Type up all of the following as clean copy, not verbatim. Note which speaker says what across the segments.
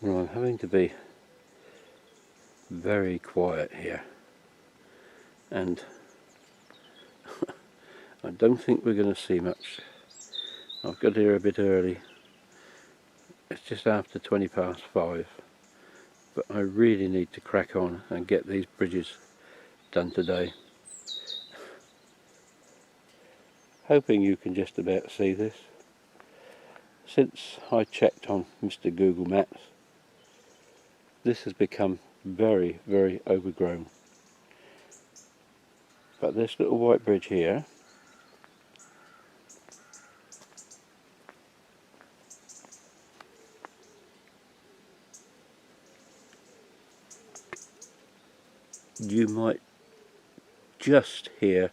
Speaker 1: Well, I'm having to be very quiet here, and I don't think we're going to see much. I've got here a bit early. It's just after 5:20, but I really need to crack on and get these bridges done today. Hoping you can just about see this. Since I checked on Mr. Google Maps, this has become very, very overgrown. But this little white bridge here, you might just hear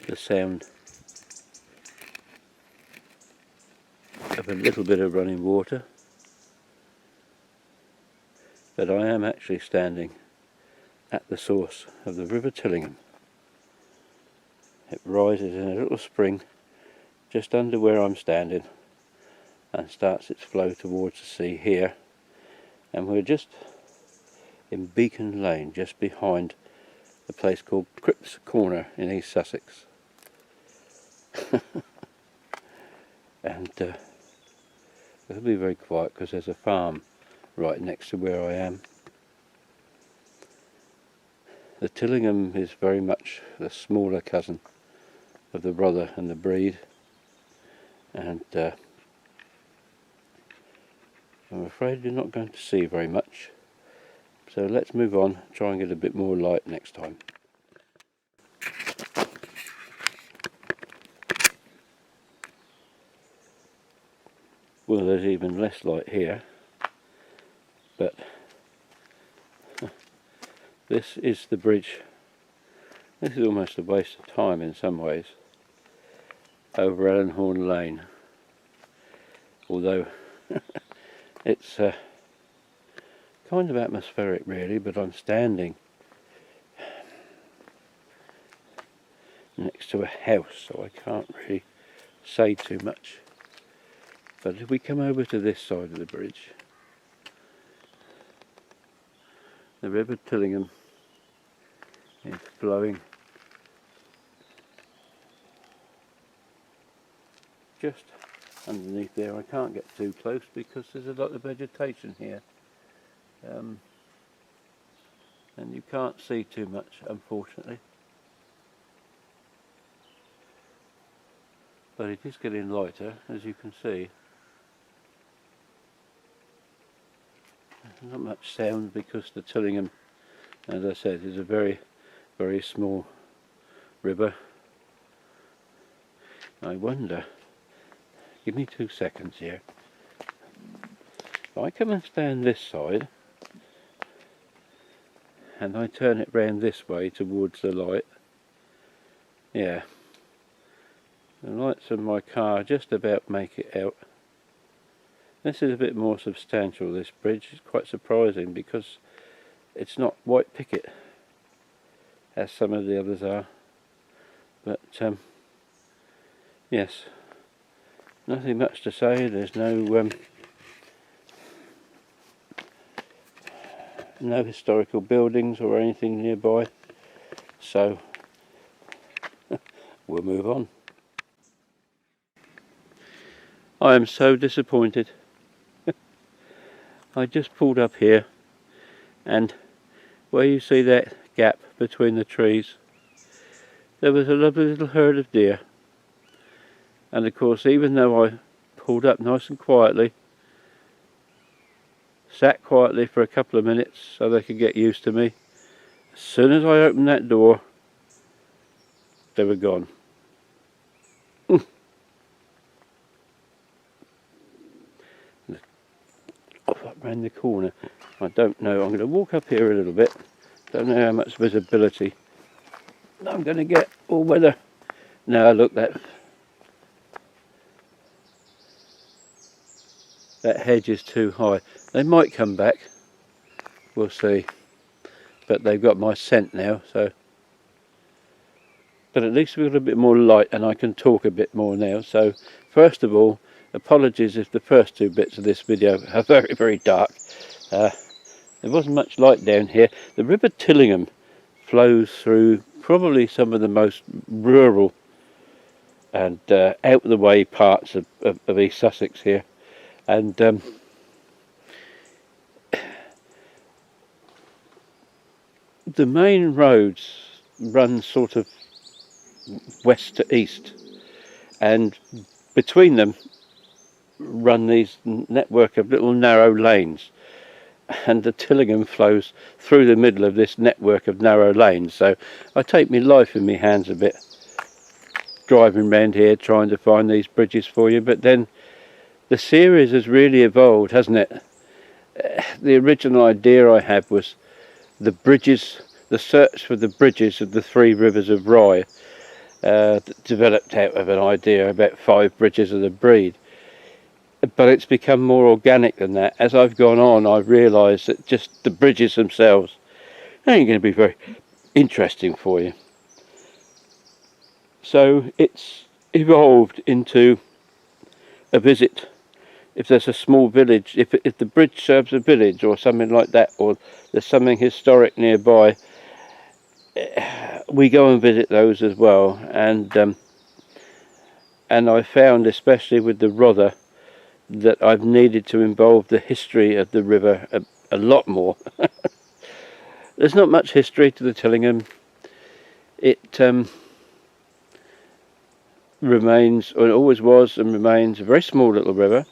Speaker 1: the sound of a little bit of running water, but I am actually standing at the source of the River Tillingham. It rises in a little spring just under where I'm standing and starts its flow towards the sea here, and we're just in Beacon Lane, just behind a place called Cripp's Corner in East Sussex. And it'll be very quiet because there's a farm right next to where I am. The Tillingham is very much the smaller cousin of the brother and the breed, and I'm afraid you're not going to see very much. So let's move on, try and get a bit more light next time. Well, there's even less light here, but this is the bridge. This is almost a waste of time in some ways, over Ellenhorn Lane, although it's kind of atmospheric really, but I'm standing next to a house, so I can't really say too much. But if we come over to this side of the bridge, the River Tillingham is flowing just underneath there. I can't get too close because there's a lot of vegetation here. And you can't see too much, unfortunately, but it is getting lighter, as you can see. Not much sound because the Tillingham, as I said, is a very, very small river. I wonder, give me 2 seconds here, if I come and stand this side and I turn it round this way towards the light, yeah, the lights of my car just about make it out. This is a bit more substantial, this bridge. It's quite surprising because it's not white picket as some of the others are, but yes, nothing much to say. There's no no historical buildings or anything nearby, so we'll move on. I am so disappointed. I just pulled up here, and where you see that gap between the trees, there was a lovely little herd of deer, and of course, even though I pulled up nice and quietly, sat quietly for a couple of minutes so they could get used to me, as soon as I opened that door, they were gone. Off up round the corner. I don't know, I'm going to walk up here a little bit. Don't know how much visibility I'm going to get, or whether... Now look, that hedge is too high. They might come back, we'll see. But they've got my scent now, so... But at least we've got a bit more light and I can talk a bit more now. So first of all, apologies if the first two bits of this video are very, very dark. There wasn't much light down here. The River Tillingham flows through probably some of the most rural and out of the way parts of East Sussex here, and the main roads run sort of west to east, and between them run these network of little narrow lanes, and the Tillingham flows through the middle of this network of narrow lanes. So I take my life in my hands a bit driving around here trying to find these bridges for you, but then the series has really evolved, hasn't it? The original idea I had was the bridges, the search for the bridges of the three rivers of Rye, developed out of an idea about 5 bridges of the breed. But it's become more organic than that. As I've gone on, I've realised that just the bridges themselves ain't going to be very interesting for you. So it's evolved into a visit. If there's a small village, if the bridge serves a village or something like that, or there's something historic nearby, we go and visit those as well. And I found, especially with the Rother, that I've needed to involve the history of the river a lot more. There's not much history to the Tillingham. It remains, or it always was and remains, a very small little river.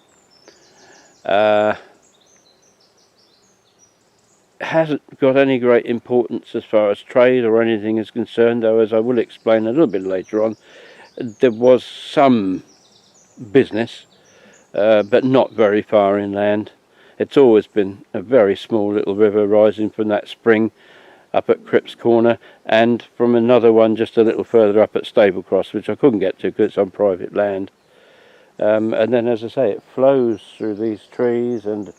Speaker 1: Hasn't got any great importance as far as trade or anything is concerned, though, as I will explain a little bit later on. There was some business, but not very far inland. It's always been a very small little river rising from that spring up at Cripps Corner, and from another one just a little further up at Stablecross, which I couldn't get to because it's on private land. And then, as I say, it flows through these trees and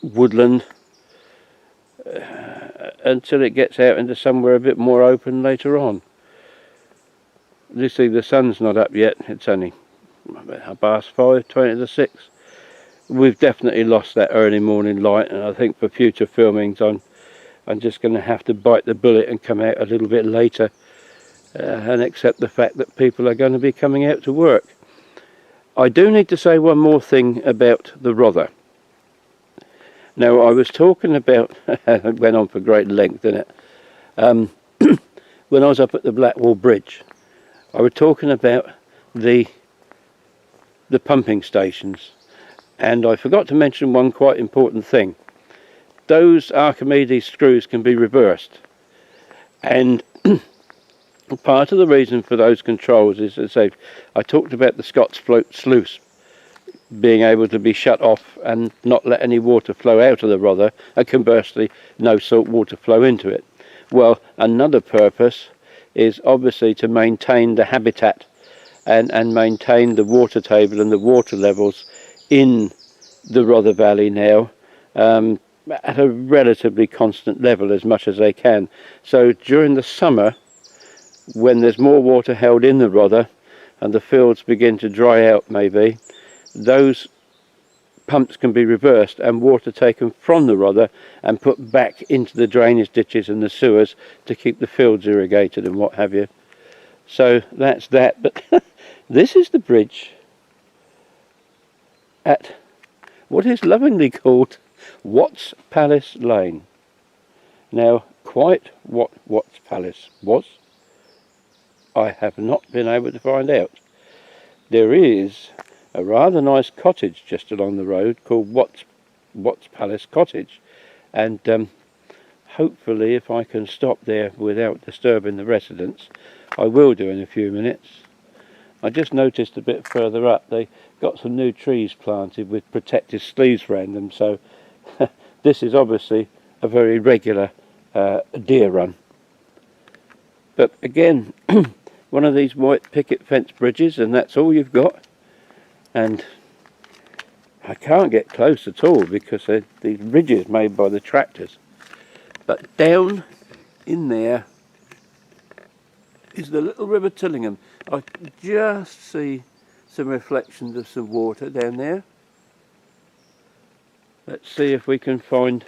Speaker 1: woodland until it gets out into somewhere a bit more open later on. You see, the sun's not up yet. It's only 5:30, 20 to 6. We've definitely lost that early morning light, and I think for future filmings I'm just going to have to bite the bullet and come out a little bit later and accept the fact that people are going to be coming out to work. I do need to say one more thing about the Rother. Now, I was talking about, it went on for great length, didn't it? When I was up at the Blackwall Bridge, I was talking about the pumping stations, and I forgot to mention one quite important thing. Those Archimedes screws can be reversed, and part of the reason for those controls is, as I talked about the Scots float sluice being able to be shut off and not let any water flow out of the Rother, and conversely no salt water flow into it. Well, another purpose is obviously to maintain the habitat and maintain the water table and the water levels in the Rother Valley now at a relatively constant level as much as they can. So during the summer, when there's more water held in the Rother and the fields begin to dry out maybe, those pumps can be reversed and water taken from the Rother and put back into the drainage ditches and the sewers to keep the fields irrigated and what have you. So that's that. But this is the bridge at what is lovingly called Watts Palace Lane. Now, quite what Watts Palace was, I have not been able to find out. There is a rather nice cottage just along the road called Watts Palace Cottage, and hopefully if I can stop there without disturbing the residents, I will do in a few minutes. I just noticed a bit further up they got some new trees planted with protective sleeves around them, so this is obviously a very regular deer run. But again, one of these white picket fence bridges, and that's all you've got. And I can't get close at all because they're these ridges made by the tractors. But down in there is the little River Tillingham. I can just see some reflections of some water down there. Let's see if we can find...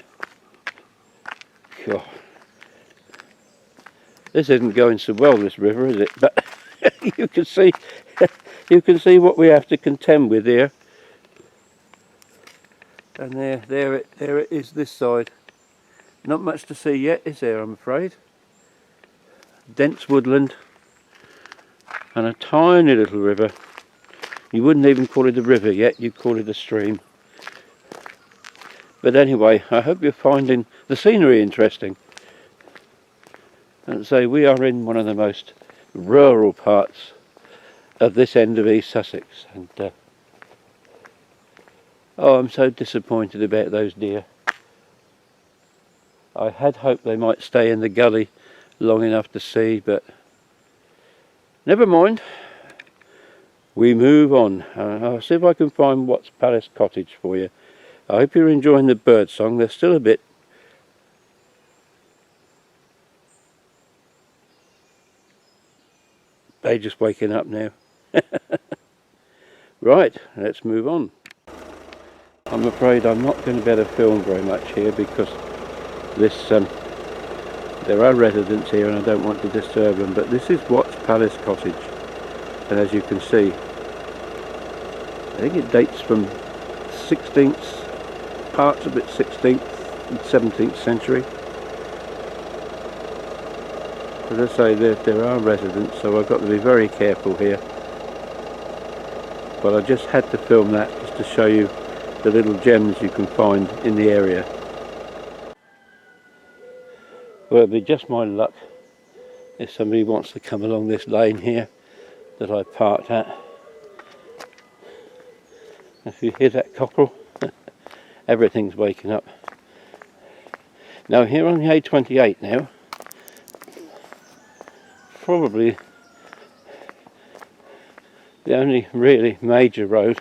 Speaker 1: God. This isn't going so well, this river, is it? But you can see what we have to contend with here. And there it is this side. Not much to see yet, is there, I'm afraid. Dense woodland and a tiny little river. You wouldn't even call it a river yet, you'd call it a stream. But anyway, I hope you're finding the scenery interesting. And say, we are in one of the most rural parts of this end of East Sussex. And oh, I'm so disappointed about those deer. I had hoped they might stay in the gully long enough to see, but never mind. We move on. I'll see if I can find Watts Palace Cottage for you. I hope you're enjoying the bird song. They're still a bit... They're just waking up now. Right, let's move on. I'm afraid I'm not going to be able to film very much here because this there are residents here and I don't want to disturb them, but this is Watts Palace Cottage, and as you can see, I think it dates from 16th, parts of it 16th and 17th century. As I say, there are residents, so I've got to be very careful here. But I just had to film that just to show you the little gems you can find in the area. Well, it'll be just my luck if somebody wants to come along this lane here that I parked at. If you hear that cockerel, everything's waking up. Now here on the A28 now, probably the only really major road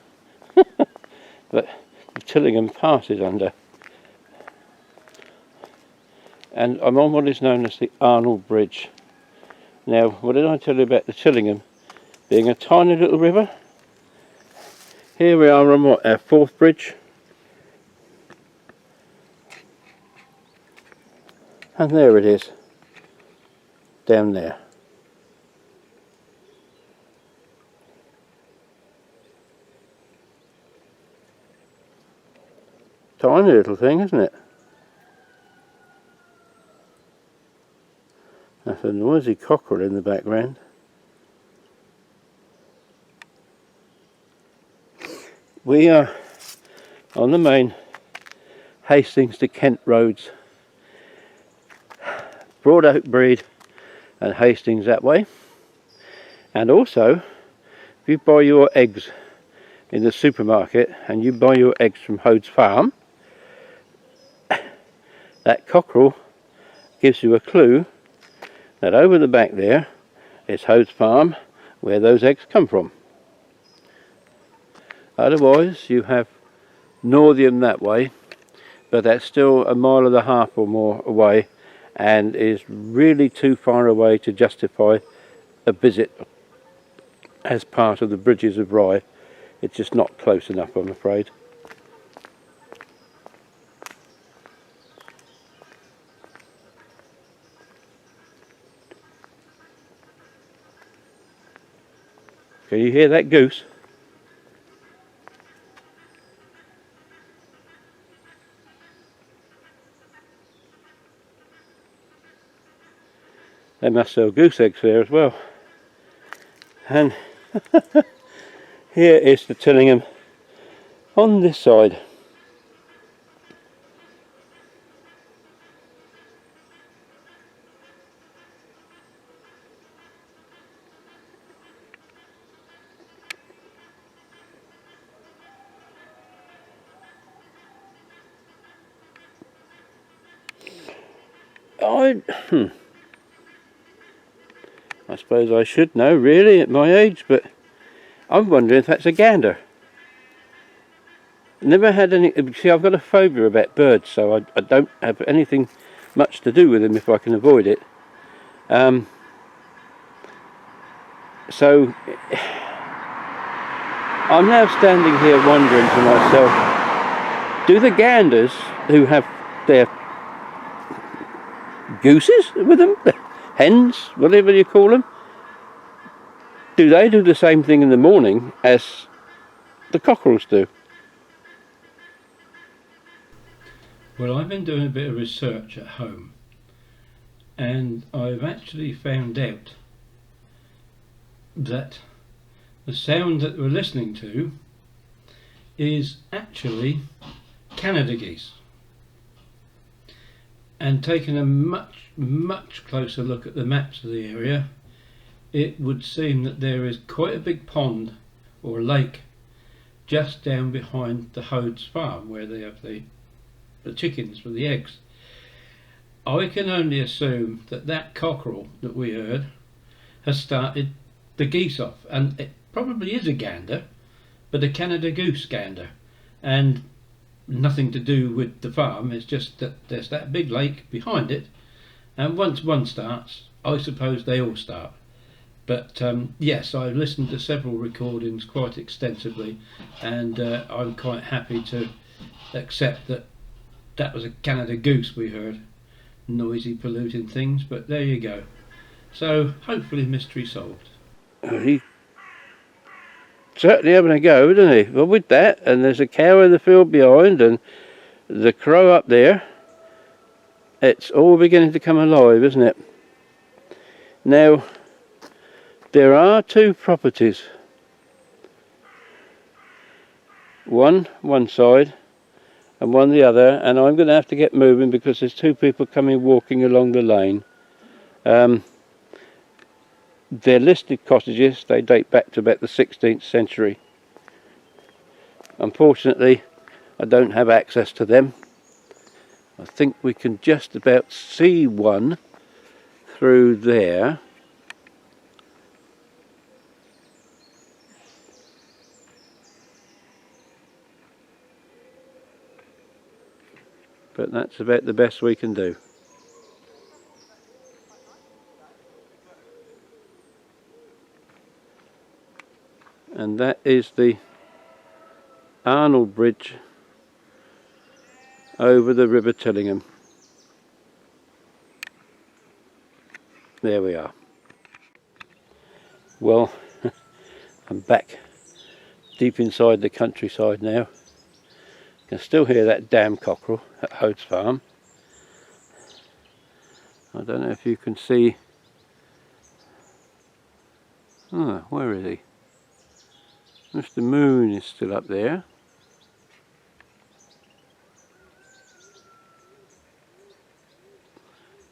Speaker 1: that the Tillingham passes under. And I'm on what is known as the Arnold Bridge. Now, what did I tell you about the Tillingham being a tiny little river? Here we are on what, our fourth bridge. And there it is, down there. Tiny little thing, isn't it? That's a noisy cockerel in the background. We are on the main Hastings to Kent roads. Broad Oak Breed and Hastings that way. And also, if you buy your eggs in the supermarket and you buy your eggs from Hode's Farm, that cockerel gives you a clue that over the back there is Hode's Farm, where those eggs come from. Otherwise you have Northiam that way, but that's still a mile and a half or more away and is really too far away to justify a visit as part of the Bridges of Rye. It's just not close enough, I'm afraid. Can you hear that goose? They must sell goose eggs there as well. And here is the Tillingham on this side. I suppose I should know really at my age, but I'm wondering if that's a gander. Never had any, see, I've got a phobia about birds, so I don't have anything much to do with them if I can avoid it. So I'm now standing here wondering to myself, do the ganders who have their gooses with them, hens, whatever you call them, do they do the same thing in the morning as the cockerels do? Well, I've been doing a bit of research at home, and I've actually found out that the sound that we're listening to is actually Canada geese. And taking a much closer look at the maps of the area, it would seem that there is quite a big pond or lake just down behind the Hodes farm where they have the chickens for the eggs. I can only assume that that cockerel that we heard has started the geese off, and it probably is a gander, but a Canada goose gander, and nothing to do with the farm. It's just that there's that big lake behind it, and once one starts, I suppose they all start. But yes, I've listened to several recordings quite extensively, and I'm quite happy to accept that that was a Canada goose we heard. Noisy, polluting things, but there you go. So hopefully mystery solved. He's certainly having a go, isn't he? Well, with that, and there's a cow in the field behind, and the crow up there, it's all beginning to come alive, isn't it? Now, there are two properties. One side and one the other, and I'm going to have to get moving because there's two people coming walking along the lane. They're listed cottages. They date back to about the 16th century. Unfortunately, I don't have access to them. I think we can just about see one through there. But that's about the best we can do. And that is the Arnold Bridge over the River Tillingham. There we are. Well, I'm back deep inside the countryside now. You can still hear that damn cockerel at Hodes Farm. I don't know if you can see. Oh, where is he? Mr. Moon is still up there.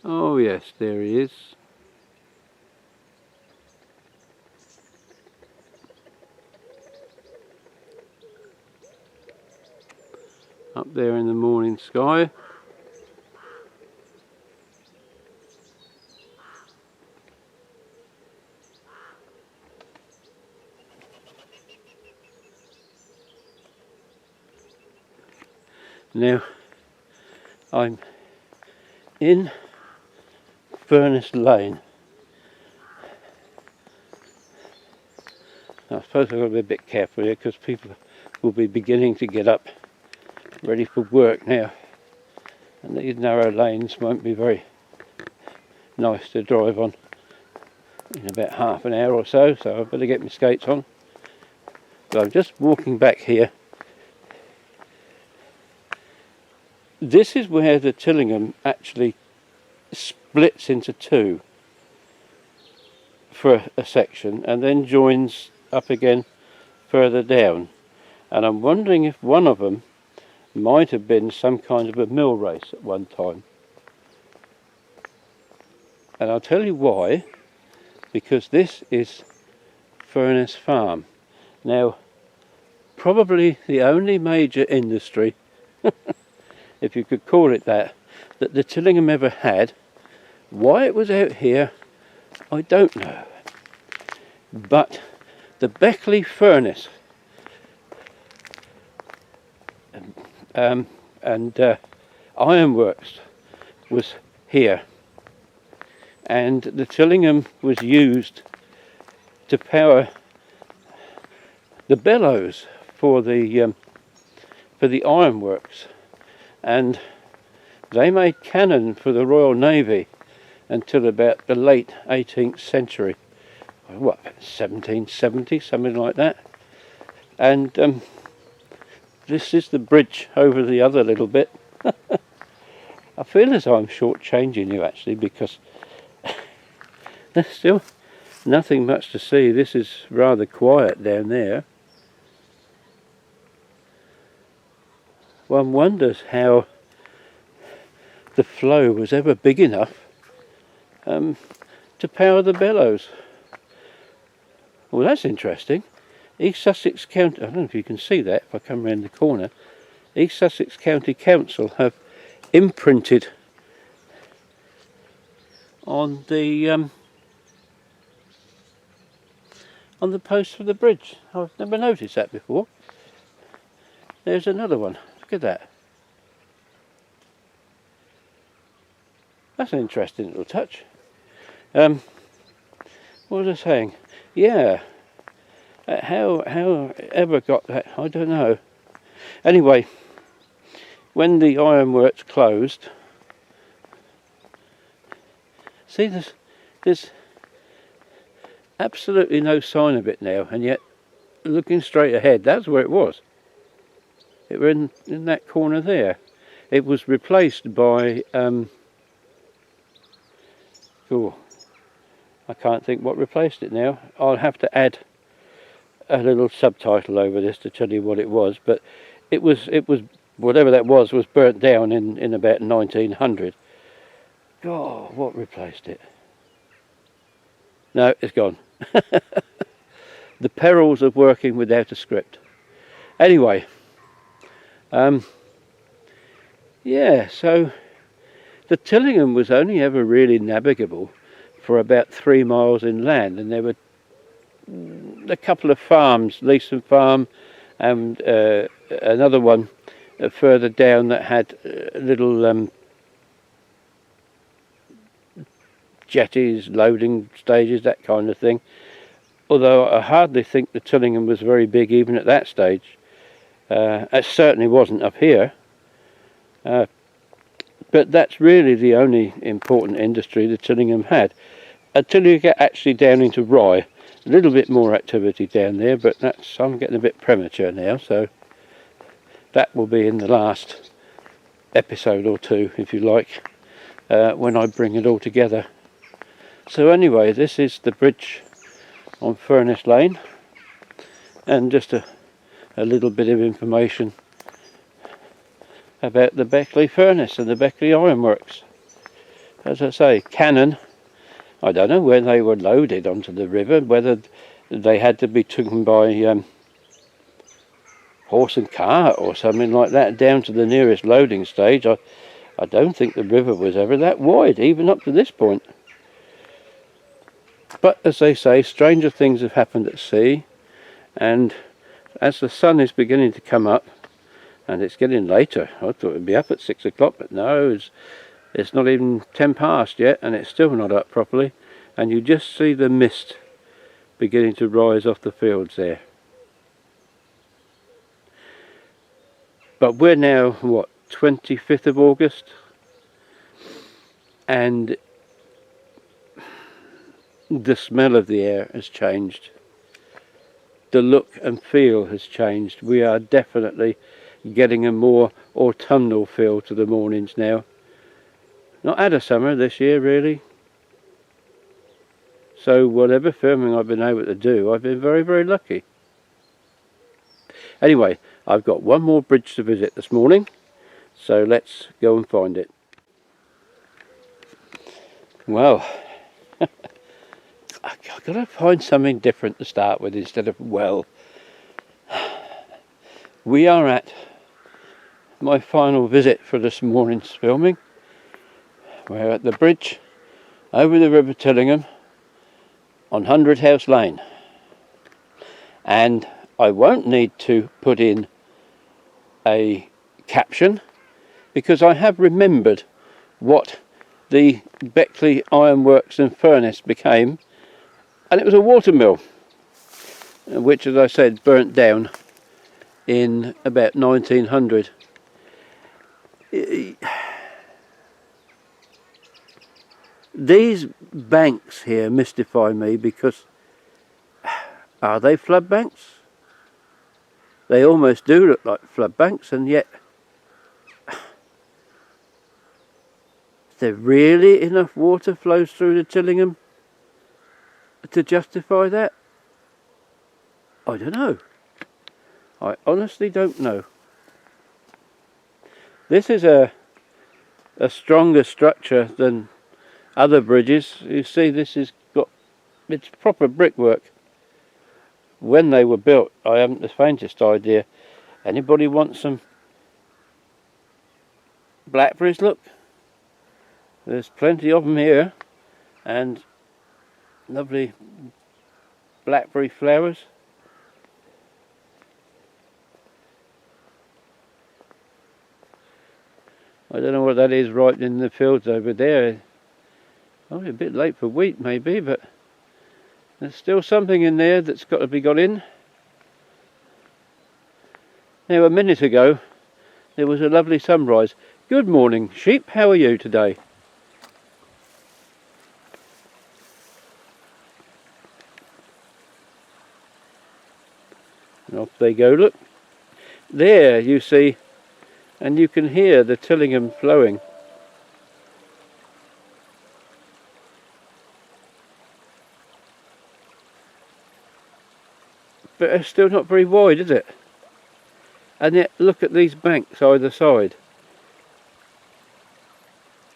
Speaker 1: Oh yes, there he is. Up there in the morning sky. Now, I'm in Furnace Lane. I suppose I've got to be a bit careful here because people will be beginning to get up ready for work now, and these narrow lanes won't be very nice to drive on in about half an hour or so, so I better get my skates on. But I'm just walking back here. This is where the Tillingham actually splits into two for a section and then joins up again further down, and I'm wondering if one of them might have been some kind of a mill race at one time. And I'll tell you why, because this is Furnace Farm. Now, probably the only major industry, if you could call it that the Tillingham ever had. Why it was out here, I don't know. But the Beckley furnace and ironworks was here, and the Tillingham was used to power the bellows for the ironworks, and they made cannon for the Royal Navy until about the late 18th century. What, 1770, something like that. And this is the bridge over the other little bit. I feel as though I'm shortchanging you actually, because there's still nothing much to see. This is rather quiet down there. One wonders how the flow was ever big enough to power the bellows. Well, that's interesting. East Sussex County, I don't know if you can see that if I come round the corner, East Sussex County Council have imprinted on the post for the bridge. I've never noticed that before. There's another one. Look at that. That's an interesting little touch. What was I saying? Yeah. How ever got that? I don't know. Anyway, when the ironworks closed, see, there's absolutely no sign of it now, and yet looking straight ahead, that's where it was. It was in that corner there. It was replaced by I can't think what replaced it now. I'll have to add a little subtitle over this to tell you what it was, but it was whatever that was burnt down in about 1900. God, what replaced it? No, it's gone. The perils of working without a script. Anyway, yeah, so the Tillingham was only ever really navigable for about 3 miles inland, and there were a couple of farms, Leeson Farm and another one further down that had little jetties, loading stages, that kind of thing. Although I hardly think the Tillingham was very big even at that stage. It certainly wasn't up here. But that's really the only important industry the Tillingham had. Until you get actually down into Rye, a little bit more activity down there, but I'm getting a bit premature now, so that will be in the last episode or two, if you like, when I bring it all together. So anyway, this is the bridge on Furnace Lane, and just a little bit of information about the Beckley furnace and the Beckley Ironworks. As I say, cannon, I don't know where they were loaded onto the river, whether they had to be taken by horse and cart or something like that down to the nearest loading stage. I don't think the river was ever that wide, even up to this point. But as they say, stranger things have happened at sea, and as the sun is beginning to come up, and it's getting later, I thought it would be up at 6 o'clock, but no, it's not even 10 past yet, and it's still not up properly, and you just see the mist beginning to rise off the fields there. But we're now, what, 25th of August, and the smell of the air has changed. The look and feel has changed. We are definitely getting a more autumnal feel to the mornings now. Not had a summer this year really. So whatever filming I've been able to do, I've been very, very lucky. Anyway, I've got one more bridge to visit this morning, so let's go and find it. Well, I've got to find something different to start with instead of well. We are at my final visit for this morning's filming. We're at the bridge over the River Tillingham on 100 House Lane, and I won't need to put in a caption because I have remembered what the Beckley Ironworks and Furnace became, and it was a watermill. which, as I said, burnt down in about 1900. These banks here mystify me, because are they flood banks? They almost do look like flood banks, and yet is there really enough water flows through the Tillingham to justify that? I don't know. I honestly don't know. This is a stronger structure than other bridges. You see, this has got, it's proper brickwork. When they were built, I haven't the faintest idea. Anybody want some blackberries? Look, there's plenty of them here, and lovely blackberry flowers. I don't know what that is right in the fields over there. Oh, a bit late for wheat maybe, but there's still something in there that's got to be got in. Now, a minute ago there was a lovely sunrise. Good morning, sheep, how are you today? And off they go, look. There you see, and you can hear the Tillingham flowing. But it's still not very wide, is it? And yet look at these banks either side.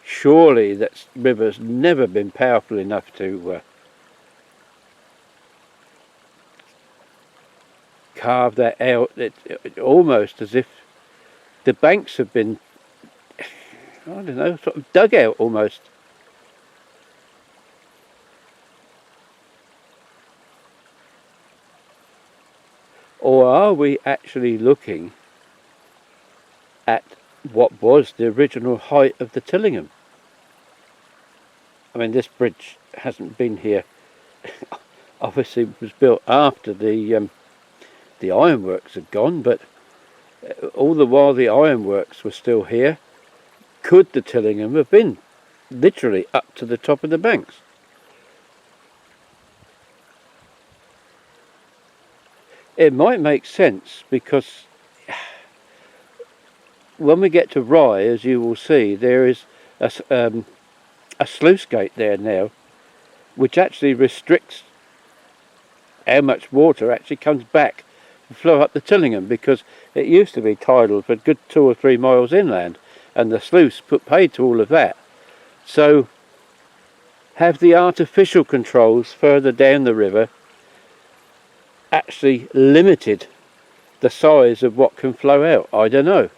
Speaker 1: Surely that river's never been powerful enough to carve that out. It almost as if the banks have been, I don't know, sort of dug out almost. Or are we actually looking at what was the original height of the Tillingham? I mean, this bridge hasn't been here. Obviously it was built after the ironworks had gone, but all the while the ironworks were still here, could the Tillingham have been literally up to the top of the banks? It might make sense, because when we get to Rye, as you will see, there is a sluice gate there now, which actually restricts how much water actually comes back to flow up the Tillingham, because it used to be tidal for a good 2 or 3 miles inland, and the sluice paid to all of that. So have the artificial controls further down the river actually limited the size of what can flow out? I don't know.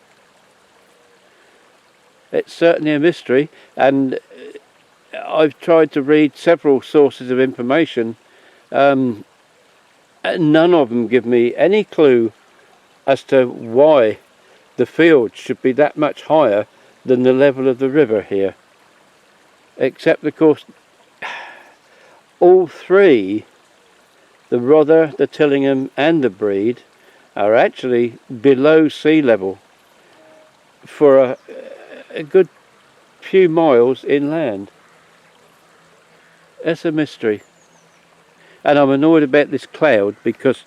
Speaker 1: It's certainly a mystery, and I've tried to read several sources of information. None of them give me any clue as to why the field should be that much higher than the level of the river here. Except, of course, all three, the Rother, the Tillingham and the Breed, are actually below sea level for a good few miles inland. It's a mystery. And I'm annoyed about this cloud, because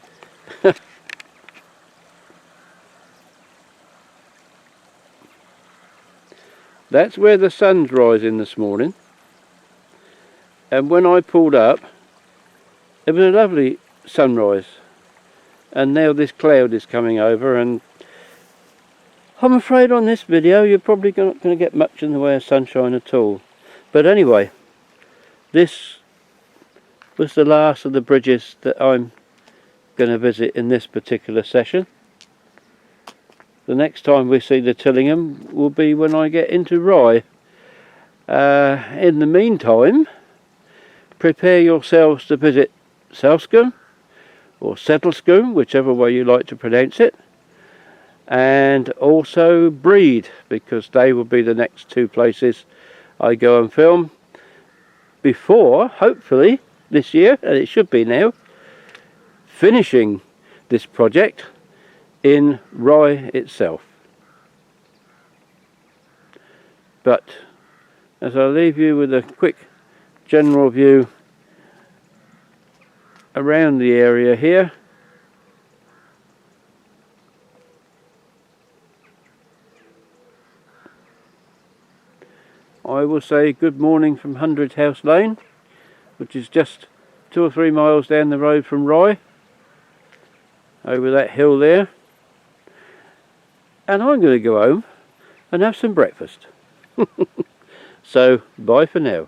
Speaker 1: that's where the sun's rising this morning, and when I pulled up it was a lovely sunrise, and now this cloud is coming over, and I'm afraid on this video you're probably not going to get much in the way of sunshine at all. But anyway, this was the last of the bridges that I'm going to visit in this particular session. The next time we see the Tillingham will be when I get into Rye. In the meantime, prepare yourselves to visit Selscombe or Settlescombe, whichever way you like to pronounce it, and also Breed, because they will be the next 2 places I go and film before, hopefully this year, and it should be now, finishing this project in Rye itself. But as I leave you with a quick general view around the area here, I will say good morning from 100 House Lane, which is just 2 or 3 miles down the road from Rye, over that hill there. And I'm going to go home and have some breakfast. So bye for now.